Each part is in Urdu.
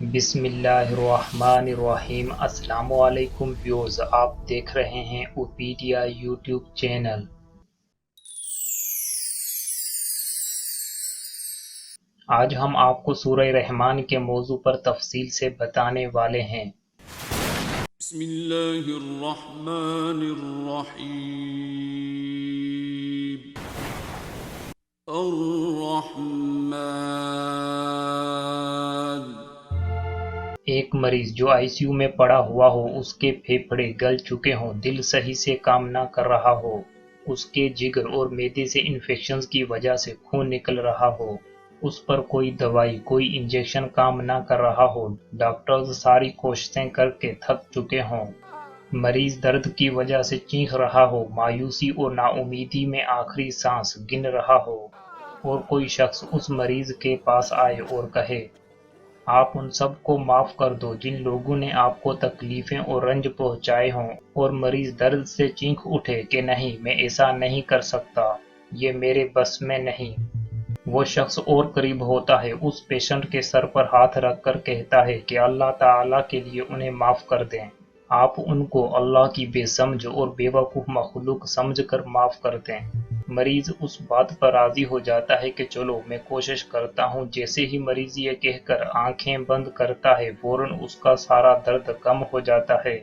بسم اللہ الرحمن الرحیم۔ السلام علیکم ویوز، آپ دیکھ رہے ہیں اوپیڈیا یوٹیوب چینل۔ آج ہم آپ کو سورہ رحمان کے موضوع پر تفصیل سے بتانے والے ہیں۔ بسم اللہ الرحمن الرحیم۔ الرحمن۔ ایک مریض جو آئی سی یو میں پڑا ہوا ہو، اس کے پھیپھڑے گل چکے ہوں، دل صحیح سے کام نہ کر رہا ہو، اس کے جگر اور معدے سے انفیکشنز کی وجہ سے خون نکل رہا ہو، اس پر کوئی دوائی کوئی انجیکشن کام نہ کر رہا ہو، ڈاکٹرز ساری کوششیں کر کے تھک چکے ہوں، مریض درد کی وجہ سے چیخ رہا ہو، مایوسی اور ناامیدی میں آخری سانس گن رہا ہو، اور کوئی شخص اس مریض کے پاس آئے اور کہے آپ ان سب کو معاف کر دو جن لوگوں نے آپ کو تکلیفیں اور رنج پہنچائے ہوں، اور مریض درد سے چینخ اٹھے کہ نہیں، میں ایسا نہیں کر سکتا، یہ میرے بس میں نہیں۔ وہ شخص اور قریب ہوتا ہے، اس پیشنٹ کے سر پر ہاتھ رکھ کر کہتا ہے کہ اللہ تعالیٰ کے لیے انہیں معاف کر دیں۔ آپ ان کو اللہ کی بے سمجھ اور بے وقوف مخلوق سمجھ کر معاف کر دیں۔ مریض اس بات پر راضی ہو جاتا ہے کہ چلو میں کوشش کرتا ہوں۔ جیسے ہی مریض یہ کہہ کر آنکھیں بند کرتا ہے، فوراً اس کا سارا درد کم ہو جاتا ہے۔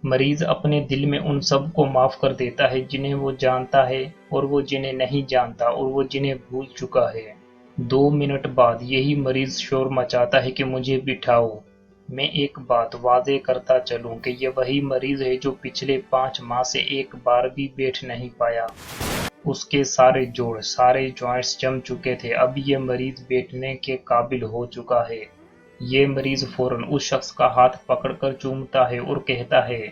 مریض اپنے دل میں ان سب کو معاف کر دیتا ہے جنہیں وہ جانتا ہے اور وہ جنہیں نہیں جانتا اور وہ جنہیں بھول چکا ہے۔ 2 منٹ بعد یہی مریض شور مچاتا ہے کہ مجھے بٹھاؤ۔ میں ایک بات واضح کرتا چلوں کہ یہ وہی مریض ہے جو پچھلے 5 ماہ سے ایک بار بھی بیٹھ نہیں پایا۔ اس کے سارے جوڑ، سارے جوائنٹس جم چکے تھے، اب یہ مریض بیٹھنے کے قابل ہو چکا ہے۔ یہ مریض فوراً اس شخص کا ہاتھ پکڑ کر چومتا ہے اور کہتا ہے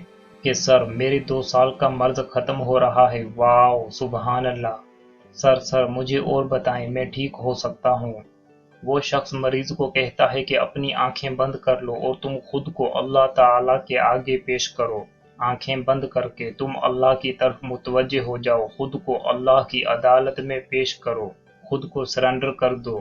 کہ سر، میرے 2 سال کا مرض ختم ہو رہا ہے۔ واو، سبحان اللہ! سر مجھے اور بتائیں، میں ٹھیک ہو سکتا ہوں۔ وہ شخص مریض کو کہتا ہے کہ اپنی آنکھیں بند کر لو اور تم خود کو اللہ تعالیٰ کے آگے پیش کرو۔ آنکھیں بند کر کے تم اللہ کی طرف متوجہ ہو جاؤ، خود کو اللہ کی عدالت میں پیش کرو، خود کو سرنڈر کر دو۔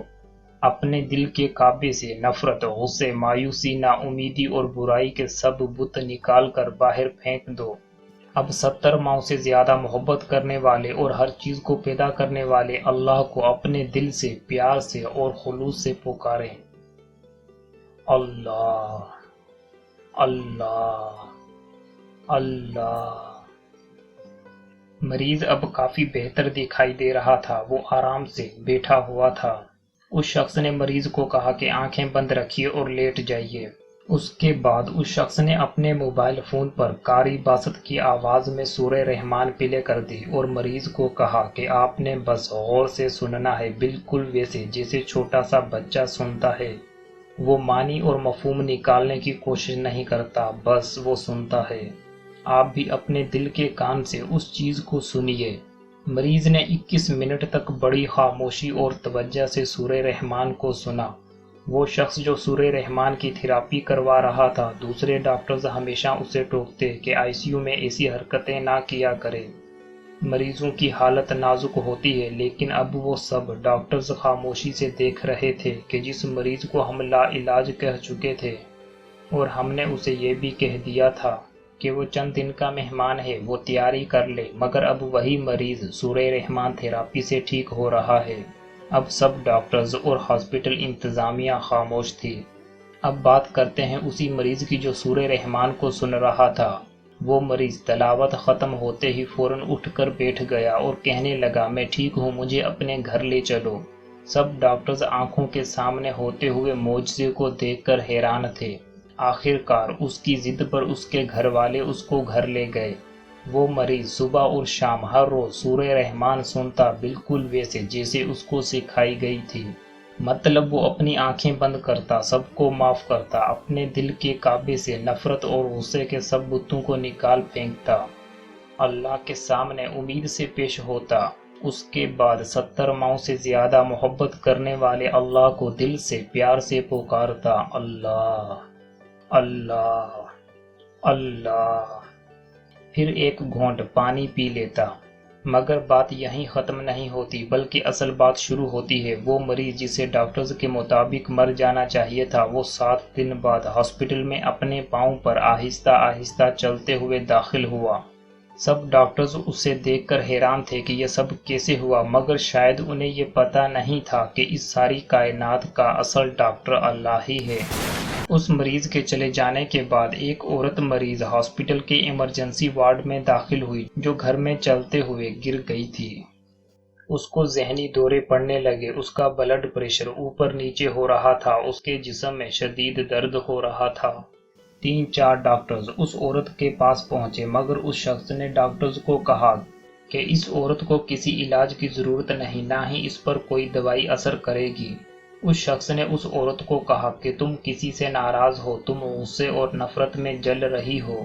اپنے دل کے کعبے سے نفرت، غصے، مایوسی، ناامیدی اور برائی کے سب بت نکال کر باہر پھینک دو۔ اب 70 ماؤں سے زیادہ محبت کرنے والے اور ہر چیز کو پیدا کرنے والے اللہ کو اپنے دل سے، پیار سے اور خلوص سے پکاریں۔ اللہ، اللہ، اللہ۔ مریض اب کافی بہتر دکھائی دے رہا تھا، وہ آرام سے بیٹھا ہوا تھا۔ اس شخص نے مریض کو کہا کہ آنکھیں بند رکھیے اور لیٹ جائیے۔ اس کے بعد اس شخص نے اپنے موبائل فون پر قاری باسط کی آواز میں سورہ رحمان پلے کر دی اور مریض کو کہا کہ آپ نے بس غور سے سننا ہے، بالکل ویسے جیسے چھوٹا سا بچہ سنتا ہے۔ وہ معنی اور مفہوم نکالنے کی کوشش نہیں کرتا، بس وہ سنتا ہے۔ آپ بھی اپنے دل کے کان سے اس چیز کو سنیے۔ مریض نے 21 منٹ تک بڑی خاموشی اور توجہ سے سورہ رحمان کو سنا۔ وہ شخص جو سورہ رحمان کی تھراپی کروا رہا تھا، دوسرے ڈاکٹرز ہمیشہ اسے ٹوکتے کہ آئی سی یو میں ایسی حرکتیں نہ کیا کرے، مریضوں کی حالت نازک ہوتی ہے، لیکن اب وہ سب ڈاکٹرز خاموشی سے دیکھ رہے تھے کہ جس مریض کو ہم لا علاج کہہ چکے تھے اور ہم نے اسے یہ بھی کہہ دیا تھا کہ وہ چند دن کا مہمان ہے، وہ تیاری کر لے، مگر اب وہی مریض سورہ رحمان تھراپی سے ٹھیک ہو رہا ہے۔ اب سب ڈاکٹرز اور ہاسپٹل انتظامیہ خاموش تھی۔ اب بات کرتے ہیں اسی مریض کی جو سورہ رحمان کو سن رہا تھا۔ وہ مریض تلاوت ختم ہوتے ہی فوراً اٹھ کر بیٹھ گیا اور کہنے لگا میں ٹھیک ہوں، مجھے اپنے گھر لے چلو۔ سب ڈاکٹرز آنکھوں کے سامنے ہوتے ہوئے معجزے کو دیکھ کر حیران تھے۔ آخر کار اس کی ضد پر اس کے گھر والے اس کو گھر لے گئے۔ وہ مریض صبح اور شام ہر روز سورہ رحمان سنتا، بالکل ویسے جیسے اس کو سکھائی گئی تھی۔ مطلب وہ اپنی آنکھیں بند کرتا، سب کو معاف کرتا، اپنے دل کے کعبے سے نفرت اور غصے کے سب بتوں کو نکال پھینکتا، اللہ کے سامنے امید سے پیش ہوتا۔ اس کے بعد 70 ماؤں سے زیادہ محبت کرنے والے اللہ کو دل سے، پیار سے پکارتا، اللہ، اللہ، اللہ۔ پھر ایک گھونٹ پانی پی لیتا۔ مگر بات یہیں ختم نہیں ہوتی، بلکہ اصل بات شروع ہوتی ہے۔ وہ مریض جسے ڈاکٹرز کے مطابق مر جانا چاہیے تھا، وہ 7 دن بعد ہاسپٹل میں اپنے پاؤں پر آہستہ آہستہ چلتے ہوئے داخل ہوا۔ سب ڈاکٹرز اسے دیکھ کر حیران تھے کہ یہ سب کیسے ہوا، مگر شاید انہیں یہ پتہ نہیں تھا کہ اس ساری کائنات کا اصل ڈاکٹر اللہ ہی ہے۔ اس مریض کے چلے جانے کے بعد ایک عورت مریض ہاسپٹل کے ایمرجنسی وارڈ میں داخل ہوئی، جو گھر میں چلتے ہوئے گر گئی تھی۔ اس کو ذہنی دورے پڑنے لگے، اس کا بلڈ پریشر اوپر نیچے ہو رہا تھا، اس کے جسم میں شدید درد ہو رہا تھا۔ 3-4 ڈاکٹرز اس عورت کے پاس پہنچے، مگر اس شخص نے ڈاکٹرز کو کہا کہ اس عورت کو کسی علاج کی ضرورت نہیں، نہ ہی اس پر کوئی دوائی اثر کرے گی۔ اس شخص نے اس عورت کو کہا کہ تم کسی سے ناراض ہو، تم غصے اور نفرت میں جل رہی ہو۔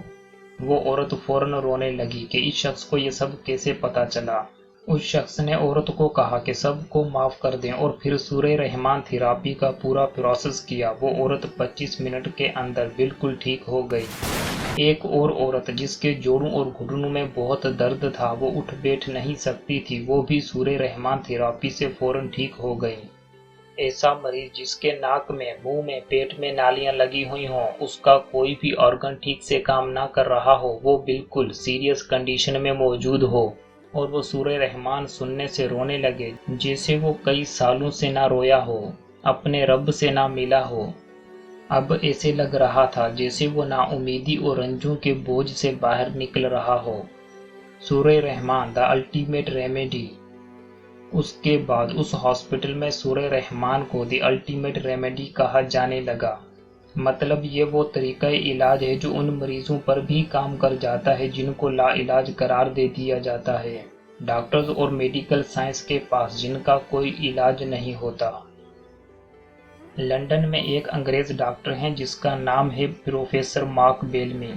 وہ عورت فوراً رونے لگی کہ اس شخص کو یہ سب کیسے پتہ چلا۔ اس شخص نے عورت کو کہا کہ سب کو معاف کر دیں اور پھر سورہ رحمان تھراپی کا پورا پروسیس کیا۔ وہ عورت 25 منٹ کے اندر بالکل ٹھیک ہو گئی۔ ایک اور عورت جس کے جوڑوں اور گھٹنوں میں بہت درد تھا، وہ اٹھ بیٹھ نہیں سکتی تھی، وہ بھی سورہ رحمان تھراپی سے فوراً ٹھیک ہو گئی۔ ایسا مریض جس کے ناک میں، منہ میں، پیٹ میں نالیاں لگی ہوئی ہوں، اس کا کوئی بھی آرگن ٹھیک سے کام نہ کر رہا ہو، وہ بالکل سیریس کنڈیشن میں موجود ہو، اور وہ سورہ رحمان سننے سے رونے لگے جیسے وہ کئی سالوں سے نہ رویا ہو، اپنے رب سے نہ ملا ہو۔ اب ایسے لگ رہا تھا جیسے وہ نا امیدی اور رنجوں کے بوجھ سے باہر نکل رہا ہو۔ سورہ رحمان دی الٹیمیٹ ریمیڈی۔ اس کے بعد اس ہاسپٹل میں سورہ رحمان کو دی الٹیمیٹ ریمیڈی کہا جانے لگا۔ مطلب یہ وہ طریقہ علاج ہے جو ان مریضوں پر بھی کام کر جاتا ہے جن کو لا علاج قرار دے دیا جاتا ہے، ڈاکٹرز اور میڈیکل سائنس کے پاس، جن کا کوئی علاج نہیں ہوتا۔ لندن میں ایک انگریز ڈاکٹر ہیں جس کا نام ہے پروفیسر مارک بیلمی۔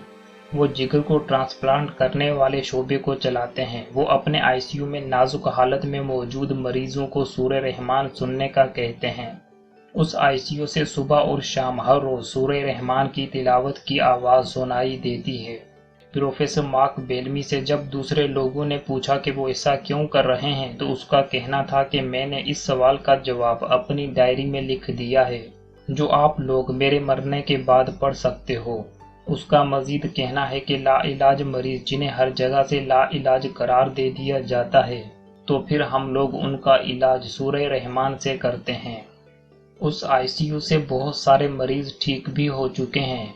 وہ جگر کو ٹرانسپلانٹ کرنے والے شعبے کو چلاتے ہیں۔ وہ اپنے آئی سی یو میں نازک حالت میں موجود مریضوں کو سورہ رحمان سننے کا کہتے ہیں۔ اس آئی سی یو سے صبح اور شام ہر روز سورہ رحمان کی تلاوت کی آواز سنائی دیتی ہے۔ پروفیسر مارک بیلمی سے جب دوسرے لوگوں نے پوچھا کہ وہ ایسا کیوں کر رہے ہیں تو اس کا کہنا تھا کہ میں نے اس سوال کا جواب اپنی ڈائری میں لکھ دیا ہے، جو آپ لوگ میرے مرنے کے بعد پڑھ سکتے ہو۔ اس کا مزید کہنا ہے کہ لا علاج مریض جنہیں ہر جگہ سے لا علاج قرار دے دیا جاتا ہے، تو پھر ہم لوگ ان کا علاج سورہ رحمان سے کرتے ہیں۔ اس آئی سی یو سے بہت سارے مریض ٹھیک بھی ہو چکے ہیں۔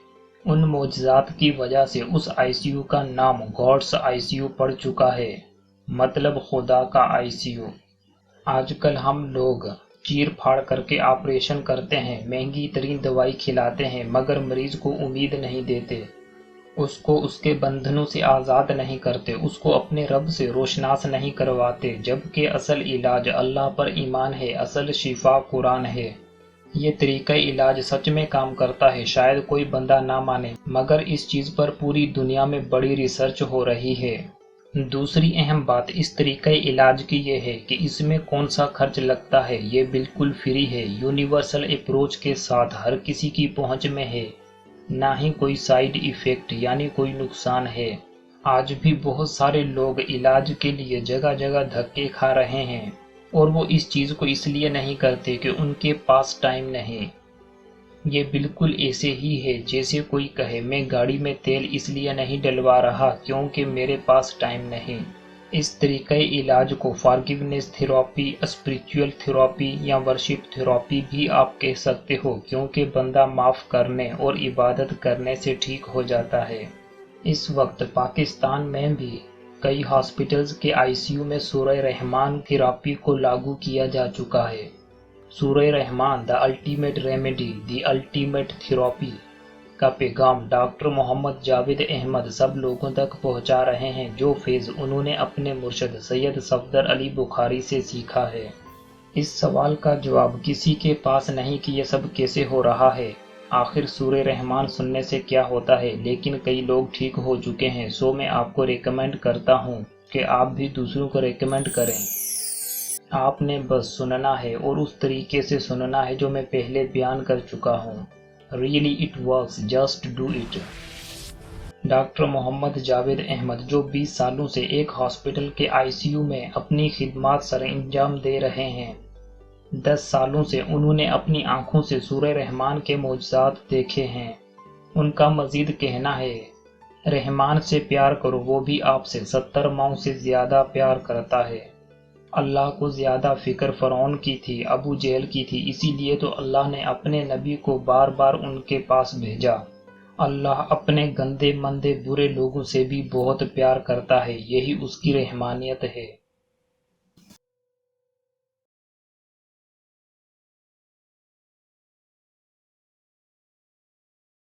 ان معجزات کی وجہ سے اس آئی سی یو کا نام گاڈس آئی سی یو پڑ چکا ہے، مطلب خدا کا آئی سی یو۔ آج کل ہم لوگ چیر پھاڑ کر کے آپریشن کرتے ہیں، مہنگی ترین دوائی کھلاتے ہیں، مگر مریض کو امید نہیں دیتے، اس کو اس کے بندھنوں سے آزاد نہیں کرتے، اس کو اپنے رب سے روشناس نہیں کرواتے، جبکہ اصل علاج اللہ پر ایمان ہے، اصل شفا قرآن ہے۔ یہ طریقہ علاج سچ میں کام کرتا ہے، شاید کوئی بندہ نہ مانے، مگر اس چیز پر پوری دنیا میں بڑی ریسرچ ہو رہی ہے۔ دوسری اہم بات اس طریقہ علاج کی یہ ہے کہ اس میں کون سا خرچ لگتا ہے، یہ بالکل فری ہے، یونیورسل اپروچ کے ساتھ ہر کسی کی پہنچ میں ہے، نہ ہی کوئی سائیڈ ایفیکٹ یعنی کوئی نقصان ہے۔ آج بھی بہت سارے لوگ علاج کے لیے جگہ جگہ دھکے کھا رہے ہیں، اور وہ اس چیز کو اس لیے نہیں کرتے کہ ان کے پاس ٹائم نہیں۔ یہ بالکل ایسے ہی ہے جیسے کوئی کہے میں گاڑی میں تیل اس لیے نہیں ڈلوا رہا کیونکہ میرے پاس ٹائم نہیں۔ اس طریقہ علاج کو فارگیونیس تھراپی، اسپریچول تھراپی یا ورشپ تھراپی بھی آپ کہہ سکتے ہو، کیونکہ بندہ معاف کرنے اور عبادت کرنے سے ٹھیک ہو جاتا ہے۔ اس وقت پاکستان میں بھی کئی ہاسپٹلز کے آئی سی یو میں سورہ رحمان تھراپی کو لاگو کیا جا چکا ہے۔ سورہ رحمان the ultimate remedy, the ultimate therapy کا پیغام ڈاکٹر محمد جاوید احمد سب لوگوں تک پہنچا رہے ہیں جو فیض انہوں نے اپنے مرشد سید صفدر علی بخاری سے سیکھا ہے۔ اس سوال کا جواب کسی کے پاس نہیں کہ یہ سب کیسے ہو رہا ہے، آخر سورہ رحمان سننے سے کیا ہوتا ہے، لیکن کئی لوگ ٹھیک ہو چکے ہیں، سو میں آپ کو ریکمینڈ کرتا ہوں کہ آپ بھی دوسروں کو ریکمینڈ کریں۔ آپ نے بس سننا ہے اور اس طریقے سے سننا ہے جو میں پہلے بیان کر چکا ہوں۔ Really it works, just do it۔ Doctor Muhammad Javed Ahmed جو 20 سالوں سے ایک ہاسپٹل کے ICU میں اپنی خدمات سر انجام دے رہے ہیں۔ 10 سالوں سے انہوں نے اپنی آنکھوں سے سورہ رحمان کے معجزات دیکھے ہیں۔ ان کا مزید کہنا ہے، رحمان سے پیار کرو، وہ بھی آپ سے 70 ماؤں سے زیادہ پیار کرتا ہے۔ اللہ کو زیادہ فکر فرعون کی تھی، ابو جہل کی تھی، اسی لیے تو اللہ نے اپنے نبی کو بار بار ان کے پاس بھیجا۔ اللہ اپنے گندے مندے برے لوگوں سے بھی بہت پیار کرتا ہے، یہی اس کی رحمانیت ہے۔